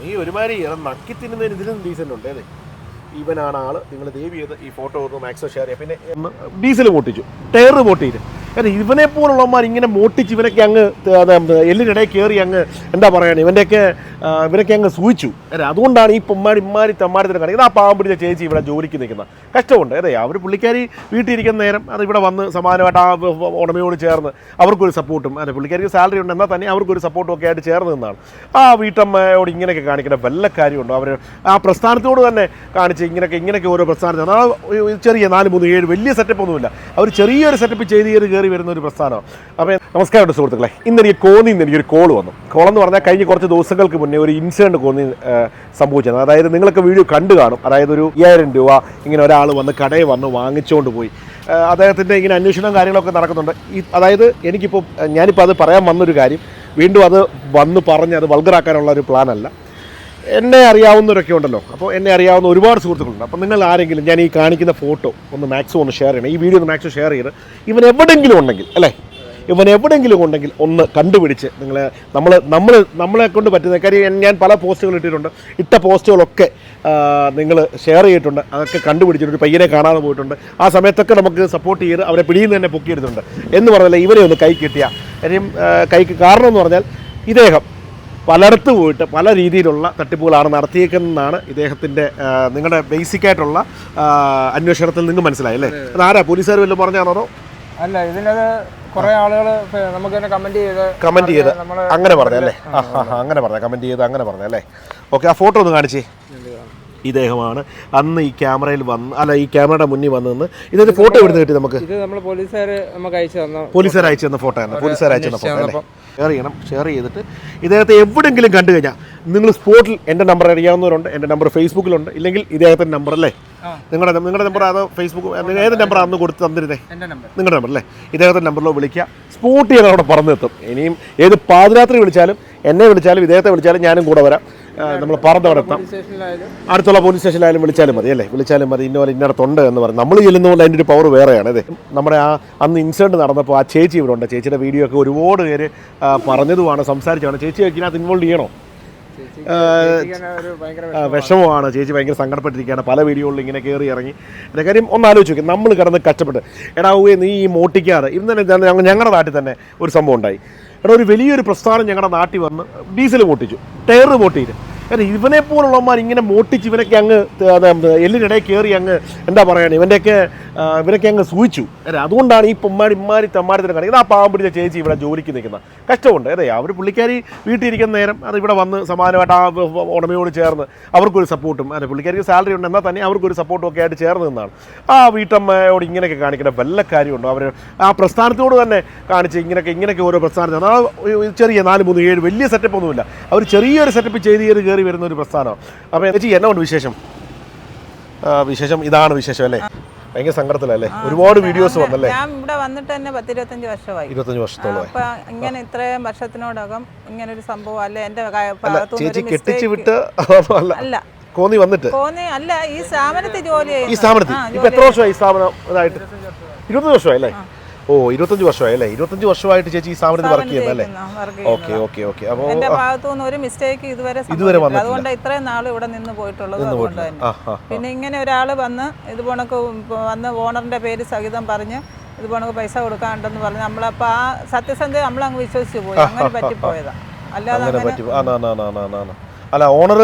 നീ ഒരുമാതിരി നക്കി തിന്നുന്നതിന് ഇതിലും ഡീസൻ്റ് ഉണ്ട് അതെ. ഇവനാണ് ആള്. നിങ്ങൾ ദയവ് ചെയ്ത് ഈ ഫോട്ടോ ഒന്ന് മാക്സോ ഷെയർ ചെയ്യാം. പിന്നെ ഡീസൽ പൊട്ടിച്ചു, ടയർ പൊട്ടിയിട്ട്. കാരണം ഇവനെ പോലുള്ളവന്മാർ ഇങ്ങനെ മോട്ടിച്ച് ഇവനൊക്കെ അങ്ങ് എല്ലിനിടയിൽ കയറി അങ്ങ് എന്താ പറയുക, ഇവനൊക്കെ അങ്ങ് സൂചിച്ചു അല്ലേ. അതുകൊണ്ടാണ് ഈ ഇമ്മാരി തമ്മാരത്തിന് കാണിക്കുന്നത്. ആ പാവം പിടിച്ച ചേച്ചി ഇവിടെ ജോലിക്ക് നിൽക്കുന്ന കഷ്ടമുണ്ട് അതെ. അവർ പുള്ളിക്കാരി വീട്ടിലിരിക്കുന്ന നേരം അത് ഇവിടെ വന്ന് സമാനമായിട്ട് ആ ഉടമയോട് ചേർന്ന് അവർക്കൊരു സപ്പോർട്ടും അല്ലെ, പുള്ളിക്കാരിക്ക് സാലറി ഉണ്ട് എന്നാൽ തന്നെ അവർക്കൊരു സപ്പോർട്ടും ഒക്കെ ആയിട്ട് ചേർന്ന് നിന്നാണ്. ആ വീട്ടമ്മയോട് ഇങ്ങനെയൊക്കെ കാണിക്കേണ്ട വല്ല കാര്യമുണ്ടോ? അവർ ആ പ്രസ്ഥാനത്തോട് തന്നെ കാണിച്ച് ഇങ്ങനെയൊക്കെ ഓരോ പ്രസ്ഥാനത്ത് ചെറിയ 4-3-7 വലിയ സെറ്റപ്പ് ഒന്നുമില്ല. അവർ ചെറിയൊരു സെറ്റപ്പ് ചെയ്ത് കയറി വരുന്ന ഒരു പ്രസ്ഥാനമാണ്. അപ്പോൾ നമസ്കാരം സുഹൃത്തുക്കളെ, ഇന്നെനിക്ക് കോന്നിയിൽ നിന്ന് എനിക്കൊരു കോൾ വന്നു. കോളെന്ന് പറഞ്ഞാൽ കഴിഞ്ഞ കുറച്ച് ദിവസങ്ങൾക്ക് മുന്നേ ഒരു ഇൻസിഡൻറ്റ് കോന്നി സംഭവിച്ചത്. അതായത് നിങ്ങളൊക്കെ വീഡിയോ കണ്ടു കാണും. അതായത് ഒരു 5000 രൂപ ഇങ്ങനെ ഒരാൾ വന്ന് കടയിൽ വന്ന് വാങ്ങിച്ചുകൊണ്ട് പോയി. അദ്ദേഹത്തിൻ്റെ ഇങ്ങനെ അന്വേഷണവും കാര്യങ്ങളൊക്കെ നടക്കുന്നുണ്ട്. അതായത് ഞാനിപ്പോൾ അത് പറയാൻ വന്നൊരു കാര്യം വീണ്ടും അത് വന്ന് പറഞ്ഞ് അത് വൾഗറാക്കാനുള്ള ഒരു പ്ലാനല്ല. എന്നെ അറിയാവുന്നവരൊക്കെ ഉണ്ടല്ലോ, അപ്പോൾ എന്നെ അറിയാവുന്ന ഒരുപാട് സുഹൃത്തുക്കളുണ്ട്. അപ്പോൾ നിങ്ങൾ ആരെങ്കിലും ഞാൻ ഈ കാണിക്കുന്ന ഫോട്ടോ ഒന്ന് മാക്സിമം ഒന്ന് ഷെയർ ചെയ്യണം. ഈ വീഡിയോ ഒന്ന് മാക്സിമം ഷെയർ ചെയ്ത് ഇവൻ എവിടെയെങ്കിലും ഉണ്ടെങ്കിൽ ഒന്ന് കണ്ടുപിടിച്ച് നമ്മളെ കൊണ്ട് പറ്റുന്ന കാര്യം. ഞാൻ പല പോസ്റ്റുകൾ ഇട്ടിട്ടുണ്ട്. ഇട്ട പോസ്റ്റുകളൊക്കെ നിങ്ങൾ ഷെയർ ചെയ്തിട്ടുണ്ട്. അതൊക്കെ കണ്ടുപിടിച്ചിട്ട് ഒരു പയ്യനെ കാണാതെ പോയിട്ടുണ്ട്. ആ സമയത്തൊക്കെ നമുക്ക് സപ്പോർട്ട് ചെയ്ത് അവരെ പിടിയിൽ തന്നെ പൊക്കിയെടുത്തിട്ടുണ്ട് എന്ന് പറഞ്ഞാൽ ഇവരെ ഒന്ന് കൈ കിട്ടിയ കാര്യം. കൈക്ക് കാരണം എന്ന് പറഞ്ഞാൽ ഇദ്ദേഹം പലയിടത്ത് പോയിട്ട് പല രീതിയിലുള്ള തട്ടിപ്പുകളാണ് നടത്തിയേക്കുന്നതെന്നാണ് ഇദ്ദേഹത്തിൻ്റെ നിങ്ങളുടെ ബേസിക്കായിട്ടുള്ള അന്വേഷണത്തിൽ നിന്ന് മനസ്സിലായല്ലേ? അതാരാ പോലീസുകാർ വല്ലതും പറഞ്ഞാണോ? അല്ല, ഇതിനത് കുറേ ആളുകൾ നമുക്ക് തന്നെ കമൻറ്റ് ചെയ്ത് അങ്ങനെ പറഞ്ഞല്ലേ? അങ്ങനെ പറഞ്ഞ കമൻറ്റ് ചെയ്ത് അങ്ങനെ പറഞ്ഞല്ലേ? ഓക്കെ, ആ ഫോട്ടോ ഒന്ന് കാണിച്ചേ. ഇദ്ദേഹമാണ് അന്ന് ഈ ക്യാമറയിൽ ഈ ക്യാമറയുടെ മുന്നിൽ വന്ന് ഇതിന്റെ ഫോട്ടോ എവിടെ കിട്ടി നമുക്ക്? ഇത് നമ്മൾ പോലീസുകാർ അയച്ചു തന്ന ഫോട്ടോ ആണ്. പോലീസുകാർ അയച്ചു തന്ന ഫോട്ടോ അല്ലേ? ഷെയർ ചെയ്തിട്ട് ഇദ്ദേഹത്തെ എവിടെയെങ്കിലും കണ്ടു കഴിഞ്ഞാൽ നിങ്ങൾ സ്പോട്ടിൽ എൻ്റെ നമ്പർ അറിയാവുന്നവരുണ്ട്. എൻ്റെ നമ്പർ ഫേസ്ബുക്കിലുണ്ട്. ഇല്ലെങ്കിൽ ഇദ്ദേഹത്തിൻ്റെ നമ്പർ അല്ലേ? നിങ്ങളുടെ നമ്പർ അതോ ഫേസ്ബുക്ക് ഏത് നമ്പർ അന്ന് കൊടുത്ത് തന്നിരുന്നേ? നിങ്ങളുടെ നമ്പർ അല്ലേ? ഇദ്ദേഹത്തിൻ്റെ നമ്പറിലോ വിളിക്കുക. സ്പോട്ട് ഞാൻ അവിടെ പറഞ്ഞെത്തും. ഇനിയും ഏത് പാതിരാത്രി വിളിച്ചാലും എന്നെ വിളിച്ചാലും ഇദ്ദേഹത്തെ വിളിച്ചാലും ഞാനും കൂടെ വരാം. നമ്മൾ പറഞ്ഞവിടെ എത്താം. അടുത്തുള്ള പോലീസ് സ്റ്റേഷനിലായാലും വിളിച്ചാലും മതി അല്ലേ? വിളിച്ചാലും മതി. ഇന്നടത്തുണ്ട് എന്ന് പറയും. നമ്മൾ ചെല്ലുന്നതുകൊണ്ട് അതിൻ്റെ ഒരു പവർ വേറെയാണ്. അതെ, നമ്മുടെ അന്ന് ഇൻസിഡൻറ്റ് നടന്നപ്പോൾ ആ ചേച്ചി ഇവിടെ ഉണ്ട്. ചേച്ചിയുടെ വീഡിയോ ഒക്കെ ഒരുപാട് പേര് പറഞ്ഞതുമാണ്, സംസാരിച്ചതാണ്. ചേച്ചി ഇതിനകത്ത് ഇൻവോൾവ് ചെയ്യണോ? വിഷമമാണ്. ചേച്ചി ഭയങ്കര സങ്കടപ്പെട്ടിരിക്കുകയാണ്. പല വീഡിയോകളിൽ ഇങ്ങനെ കയറി ഇറങ്ങി. എൻ്റെ കാര്യം ഒന്ന് ആലോചിച്ച് നോക്കി. നമ്മൾ കിടന്ന് കഷ്ടപ്പെട്ട് നീ ഈ മോട്ടിക്കാറ് ഇന്ന് ഞങ്ങളുടെ നാട്ടിൽ തന്നെ ഒരു സംഭവം ഉണ്ടായി. ഒരു വലിയൊരു പ്രസ്ഥാനം ഞങ്ങളുടെ നാട്ടിൽ വന്ന് ഡീസൽ പൊട്ടിച്ചു, ടയർ പൊട്ടിയിട്ട്. കാരണം ഇവനെ പോലുള്ളവന്മാർ ഇങ്ങനെ മോട്ടിച്ച് ഇവനൊക്കെ അങ്ങ് എല്ലിനിടയിൽ കയറി അങ്ങ് എന്താ പറയുക, ഇവനൊക്കെ അങ്ങ് സൂചിച്ചു അല്ലേ. അതുകൊണ്ടാണ് ഈ ഇമ്മാരി തമ്മാരത്തിന് കാണിക്കുന്നത്. ആ പാവം പിടിച്ച ചേച്ചി ഇവിടെ ജോലിക്ക് നിൽക്കുന്ന കഷ്ടമുണ്ട് അതെ. അവർ പുള്ളിക്കാരി വീട്ടിലിരിക്കുന്ന നേരം അത് ഇവിടെ വന്ന് സമാനമായിട്ട് ആ ഉടമയോട് ചേർന്ന് അവർക്കൊരു സപ്പോർട്ടും അല്ലെ, പുള്ളിക്കാരിക്ക് സാലറി ഉണ്ട് എന്നാൽ തന്നെ അവർക്കൊരു സപ്പോർട്ടും ഒക്കെ ആയിട്ട് ചേർന്ന് നിന്നാണ്. ആ വീട്ടമ്മയോട് ഇങ്ങനെയൊക്കെ കാണിക്കേണ്ട വല്ല കാര്യമുണ്ടോ? അവർ ആ പ്രസ്ഥാനത്തോട് തന്നെ കാണിച്ച് ഇങ്ങനെയൊക്കെ ഓരോ പ്രസ്ഥാനത്താണ്. ആ ചെറിയ 4-3-7 വലിയ സെറ്റപ്പ് ഒന്നുമില്ല. അവർ ചെറിയൊരു സെറ്റപ്പ് ചെയ്ത് കയറി വരുന്ന ഒരു പ്രസ്ഥാനമാണ്. അപ്പോൾ ചേച്ചി എന്നാ ഉണ്ട് വിശേഷം? ഇതാണ് വിശേഷം അല്ലേ? ഭയങ്കര സങ്കടത്തിലല്ലേ? ഒരുപാട് വീഡിയോസ് വന്നല്ലേ? ഞാൻ ഇവിടെ വന്നിട്ട് തന്നെ 10-25 വർഷമായി. 25 വർഷത്തോളം. അപ്പൊ ഇങ്ങനെ ഇത്രയും വർഷത്തിനോടകം ഇങ്ങനെ ഒരു സംഭവം അല്ല. എന്റെ ചേച്ചി കെട്ടിച്ചു വിട്ട് അല്ല, കോന്നി വന്നിട്ട് അല്ല, ഈ സ്ഥാപനത്തിൽ ജോലി ചെയ്യുന്നു. ഈ സ്ഥാപനത്തിൽ ഇപ്പൊ എത്ര വർഷമായി? ഈ സ്ഥാപനം ഇതായിട്ട് 25 വർഷമായി അല്ലേ? ഓ, 25 വർഷമായി അല്ലേ? 25 വർഷമായിട്ട് ചേച്ചി ഈ സ്ഥാപനത്തിൽ വർക്ക് ചെയ്യുന്നല്ലേ? ഓക്കെ. അപ്പോൾ എന്റെ ഭാഗത്തുനിന്ന് ഒരു മിസ്റ്റേക്ക് ഇതുവരെ അതുകൊണ്ട് ഇത്രയും നാൾ ഇവിടെ നിന്ന് പോയിട്ടുള്ളത്. പിന്നെ ഇങ്ങനെ ഒരാള് വന്ന് ഇതുപോണക്ക് വന്ന് ഓണറിന്റെ പേര് സഹിതം പറഞ്ഞ് ഇതുപോണക്ക് പൈസ കൊടുക്കാണ്ടെന്ന് പറഞ്ഞ് നമ്മളപ്പോൾ ആ സത്യസന്ധത നമ്മളങ്ങ് വിശ്വസിച്ച് പോയി. അങ്ങനെ പറ്റിപ്പോയതാ. അല്ലാതെ അല്ല,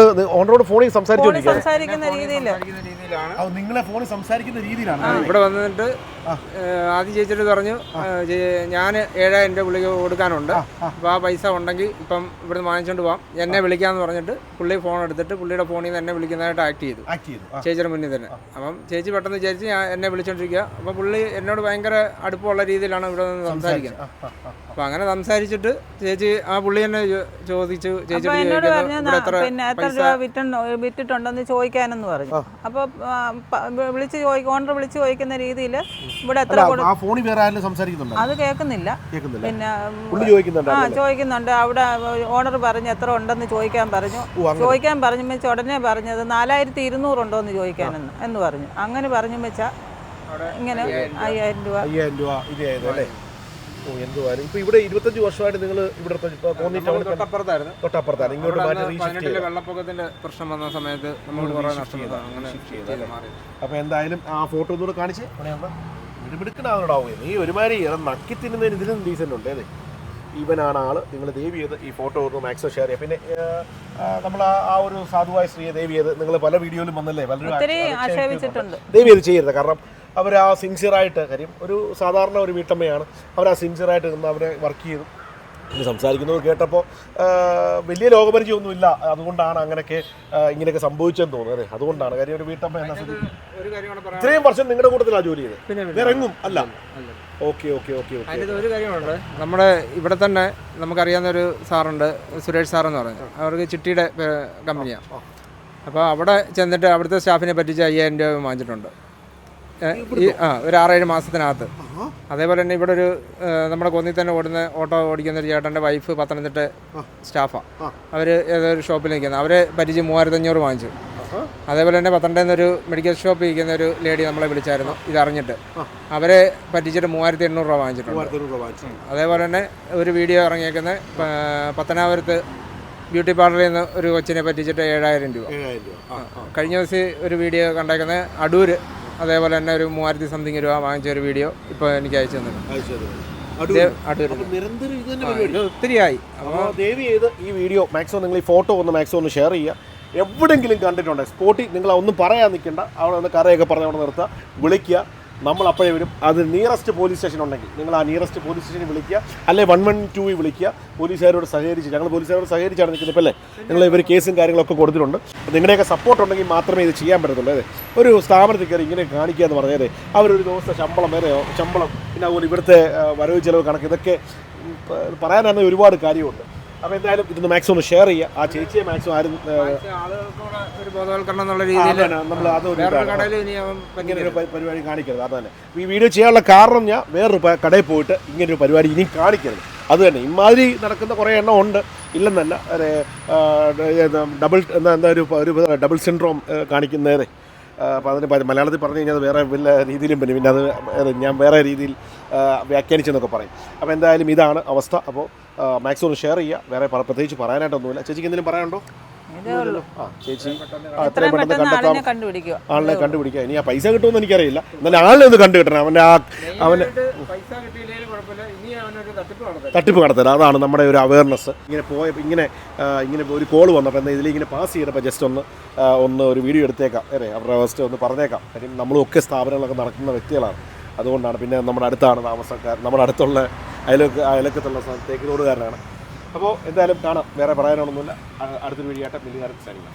ഓണറോട് ഫോണിൽ സംസാരിക്കുന്ന രീതിയിലാണ്. നിങ്ങളെ ഫോണിൽ സംസാരിക്കുന്ന രീതിയിലാണ് ഇവിടെ വന്നിട്ട് ആദ്യം ചേച്ചിട്ട് പറഞ്ഞു, ഞാൻ 7000 രൂപ പുള്ളിക്ക് കൊടുക്കാനുണ്ട്. അപ്പോൾ ആ പൈസ ഉണ്ടെങ്കിൽ ഇപ്പം ഇവിടുന്ന് വാങ്ങിച്ചുകൊണ്ട് പോകാം, എന്നെ വിളിക്കാമെന്ന് പറഞ്ഞിട്ട് പുള്ളി ഫോൺ എടുത്തിട്ട് പുള്ളിയുടെ ഫോണിൽ നിന്ന് എന്നെ വിളിക്കുന്നതായിട്ട് ആക്ട് ചെയ്തു ചേച്ചിയുടെ മുന്നിൽ തന്നെ. അപ്പം ചേച്ചി പെട്ടെന്ന് വിചാരിച്ച് ഞാൻ എന്നെ വിളിച്ചോണ്ടിരിക്കുക. അപ്പോൾ പുള്ളി എന്നോട് ഭയങ്കര അടുപ്പമുള്ള രീതിയിലാണ് ഇവിടെ നിന്ന് സംസാരിക്കുന്നത്. അപ്പോൾ അങ്ങനെ സംസാരിച്ചിട്ട് ചേച്ചി ആ പുള്ളി തന്നെ ചോദിച്ചു, ചേച്ചിയോട് എത്ര രൂപ വിറ്റിട്ടുണ്ടെന്ന് ചോദിക്കാനെന്ന് പറഞ്ഞു. അപ്പോൾ ഓണർ വിളിച്ച് ചോദിക്കുന്ന രീതിയിൽ ഇവിടെ എത്ര അത് കേൾക്കുന്നില്ല. പിന്നെ ചോദിക്കുന്നുണ്ട്. അവിടെ ഓണർ പറഞ്ഞു എത്ര ഉണ്ടെന്ന് ചോദിക്കാൻ പറഞ്ഞു. ഉടനെ പറഞ്ഞത് 4200 ഉണ്ടോ എന്ന് ചോദിക്കാനെന്ന് എന്ന് പറഞ്ഞു. അങ്ങനെ പറഞ്ഞു വെച്ചാൽ ഇങ്ങനെ 5000 രൂപ. ഓ എന്തുവായാലും ഇപ്പോൾ ഇവിടെ 25 വർഷമായിട്ട് നിങ്ങൾ ഇവിടെ തോന്നി ടൗണിൽ തൊട്ടപ്പുറത്തായിരുന്നു. തൊട്ടപ്പുറത്താണ് ഇങ്ങോട്ട് മാറ്റി റീഷിഫ്റ്റ് ചെയ്തത്. വെള്ളപ്പൊക്കത്തിന്റെ പ്രശ്നം വന്ന സമയത്ത് നമ്മൾ കുറേ നഷ്ടപ്പെട്ടതാണ്. അങ്ങനെ മാറി. അപ്പോൾ എന്തായാലും ആ ഫോട്ടോ ഒന്നുകൂടെ കാണിച്ച് ഇടുപിടുക്കനാവുണ്ടാവുക നീ ഒരുമാതിരി നക്കി തിന്നുന്നതിന് ഇതിലും ഡീസൻ്റ് ഉണ്ട് അതെ. ഇവനാണ് ആള്. നിങ്ങൾ ദയവ് ചെയ്ത് ഈ ഫോട്ടോ ഒന്ന് മാക്സിമം ഷെയർ ചെയ്യുക. പിന്നെ നമ്മൾ ആ ഒരു സാധുവായ സ്ത്രീയെ ദയവ് ചെയ്ത് നിങ്ങൾ പല വീഡിയോയിലും വന്നല്ലേ പലരും ദയവ് ചെയ്ത് ചെയ്യരുത്. കാരണം അവർ ആ സിൻസിയറായിട്ട് കാര്യം ഒരു സാധാരണ ഒരു വീട്ടമ്മയാണ്. അവർ ആ സിൻസിയറായിട്ട് നിന്ന് അവരെ വർക്ക് ചെയ്തു ഇനി സംസാരിക്കുന്നത് കേട്ടപ്പോൾ വലിയ ലോകപരിചയമൊന്നുമില്ല. അതുകൊണ്ടാണ് അങ്ങനെയൊക്കെ ഇങ്ങനെയൊക്കെ സംഭവിച്ചെന്ന് തോന്നുന്നത് അതെ. അതുകൊണ്ടാണ് കാര്യം ഒരു വീട്ടമ്മ എന്ന ഇത്രയും വർഷം നിങ്ങളുടെ കൂട്ടത്തിലാണ് ജോലി ചെയ്തത് വേറെ എങ്ങും അല്ല. Okay okay okay okay. അതിൻ്റെ ഒരു കാര്യമുണ്ട്. നമ്മുടെ ഇവിടെ തന്നെ നമുക്കറിയാവുന്ന ഒരു സാറുണ്ട്, സുരേഷ് സാറെന്ന് പറഞ്ഞു. അവർക്ക് ചിട്ടിയുടെ കമ്പനിയാണ്. അപ്പോൾ അവിടെ ചെന്നിട്ട് അവിടുത്തെ സ്റ്റാഫിനെ പറ്റിച്ച് 5000 രൂപ വാങ്ങിച്ചിട്ടുണ്ട് ഒരു 6-7 മാസത്തിനകത്ത്. അതേപോലെ തന്നെ ഇവിടെ ഒരു നമ്മുടെ കൊന്നി തന്നെ ഓട്ടോ ഓടിക്കുന്ന ഒരു ചേട്ടൻ്റെ വൈഫ് പത്തനംതിട്ട സ്റ്റാഫാണ്. അവർ ഏതൊരു ഷോപ്പിൽ നിൽക്കുന്നത് അവരെ പറ്റിച്ച് 3500 വാങ്ങിച്ചു. അതേപോലെ തന്നെ പത്തനംതിട്ടയിൽ നിന്നൊരു മെഡിക്കൽ ഷോപ്പിൽ ഇരിക്കുന്ന ഒരു ലേഡി നമ്മളെ വിളിച്ചായിരുന്നു ഇതറിഞ്ഞിട്ട്. അവരെ പറ്റിച്ചിട്ട് 3800 രൂപ വാങ്ങിച്ചിട്ടുണ്ട്. അതേപോലെ തന്നെ ഒരു വീഡിയോ ഇറങ്ങിയേക്കുന്ന പത്തനാപുരത്ത് ബ്യൂട്ടി പാർലറിൽ നിന്ന് ഒരു കൊച്ചിനെ പറ്റിച്ചിട്ട് 7000 രൂപ. കഴിഞ്ഞ ദിവസം ഒരു വീഡിയോ കണ്ടേക്കുന്നത് അടൂർ അതേപോലെ തന്നെ ഒരു 3000 സംതിങ് രൂപ വാങ്ങിച്ച ഒരു വീഡിയോ ഇപ്പോൾ എനിക്ക് അയച്ചു തന്നിട്ടുണ്ട്. ഒത്തിരിയായി. അപ്പോൾ ദയവ് ചെയ്ത് ഈ വീഡിയോ മാക്സിമം നിങ്ങൾ ഈ ഫോട്ടോ മാക്സിമം ഒന്ന് ഷെയർ ചെയ്യുക. എവിടെയെങ്കിലും കണ്ടിട്ടുണ്ട് സ്പോട്ടിൽ നിങ്ങൾ ഒന്നും പറയാൻ നിൽക്കേണ്ട. അവിടെ ഒന്ന് കറയൊക്കെ പറഞ്ഞ് അവിടെ നിർത്തുക, വിളിക്കുക. നമ്മൾ അപ്പോഴേ വരും. അത് നിയറസ്റ്റ് പോലീസ് സ്റ്റേഷൻ ഉണ്ടെങ്കിൽ നിങ്ങൾ ആ നിയറസ്റ്റ് പോലീസ് സ്റ്റേഷനിൽ വിളിക്കുക, അല്ലെ 112 വിളിക്കുക. പോലീസുകാരോട് സഹകരിച്ച് ഞങ്ങൾ പോലീസുകാരോട് സഹകരിച്ചാണ് നിൽക്കുന്നത്. ഇപ്പോൾ അല്ലേ നിങ്ങൾ ഇവർ കേസും കാര്യങ്ങളൊക്കെ കൊടുത്തിട്ടുണ്ട്. നിങ്ങളുടെയൊക്കെ സപ്പോർട്ട് ഉണ്ടെങ്കിൽ മാത്രമേ ഇത് ചെയ്യാൻ പറ്റത്തുള്ളൂ. അതെ ഒരു സ്ഥാപനത്തിൽ കയറി ഇങ്ങനെ കാണിക്കുക എന്ന് പറഞ്ഞാൽ അവരൊരു ദിവസത്തെ ശമ്പളം പിന്നെ അതുപോലെ ഇവിടുത്തെ വരവ് ചിലവ് കണക്ക് ഇതൊക്കെ പറയാനാണെങ്കിൽ ഒരുപാട് കാര്യമുണ്ട്. അപ്പോൾ എന്തായാലും ഇതൊന്ന് മാക്സിമം ഒന്ന് ഷെയർ ചെയ്യുക. ആ ചേച്ചിയെ മാക്സിമം ആരും ഒരു ബോധവൽക്കരണം എന്നുള്ള രീതിയിൽ നമ്മൾ അതൊരു ഇങ്ങനെ ഒരു പരിപാടി കാണിക്കരുത്. അത് തന്നെ ഈ വീഡിയോ ചെയ്യാനുള്ള കാരണം ഞാൻ വേറൊരു കടയിൽ പോയിട്ട് ഇങ്ങനൊരു പരിപാടി ഇനി കാണിക്കരുത്. അത് തന്നെ ഇമാതിരി നടക്കുന്ന കുറേ എണ്ണം ഉണ്ട്, ഇല്ലെന്നല്ല. Double syndrome കാണിക്കുന്നേരെ. അപ്പോൾ അതിന് മലയാളത്തിൽ പറഞ്ഞു കഴിഞ്ഞാൽ അത് വേറെ വല്ല രീതിയിലും പിന്നെ അത് ഞാൻ വേറെ രീതിയിൽ വ്യാഖ്യാനിച്ചെന്നൊക്കെ പറയും. അപ്പോൾ എന്തായാലും ഇതാണ് അവസ്ഥ. അപ്പോൾ മാക്സിമം ഷെയർ ചെയ്യുക. വേറെ പ്രത്യേകിച്ച് പറയാനായിട്ടൊന്നുമില്ല. ചേച്ചിക്ക് എന്തെങ്കിലും പറയാനുണ്ടോ? ചേച്ചി എത്രയും പെട്ടെന്ന് കണ്ടെത്താം, ആളിനെ കണ്ടുപിടിക്കുക. ഇനി ആ പൈസ കിട്ടുമെന്ന് എനിക്കറിയില്ല, എന്നാലും ആളിനെ ഒന്ന് കണ്ടു കിട്ടണം. അവന് തട്ടിപ്പ് നടത്തില്ല. അതാണ് നമ്മുടെ ഒരു അവയർനെസ്. ഇങ്ങനെ ഇങ്ങനെ ഒരു കോൾ വന്നപ്പോൾ എന്താ ഇതിലിങ്ങനെ പാസ് ചെയ്തപ്പോൾ ജസ്റ്റ് ഒന്ന് ഒരു വീഡിയോ എടുത്തേക്കാം അവരുടെ അവസ്ഥ ഒന്ന് പറഞ്ഞേക്കാം. കാര്യം നമ്മളുമൊക്കെ സ്ഥാപനങ്ങളൊക്കെ നടക്കുന്ന വ്യക്തികളാണ്. അതുകൊണ്ടാണ്. പിന്നെ നമ്മുടെ അടുത്താണ് താമസക്കാർ, നമ്മുടെ അടുത്തുള്ള അയലക്കത്തുള്ള തേക്കിനോടുകാരനാണ്. അപ്പോൾ എന്തായാലും കാണാം. വേറെ പറയാനൊന്നുമില്ല. അടുത്തൊരു വീഡിയോ ആയിട്ട് മില്ലുകാരൻ സാരിക്കണം.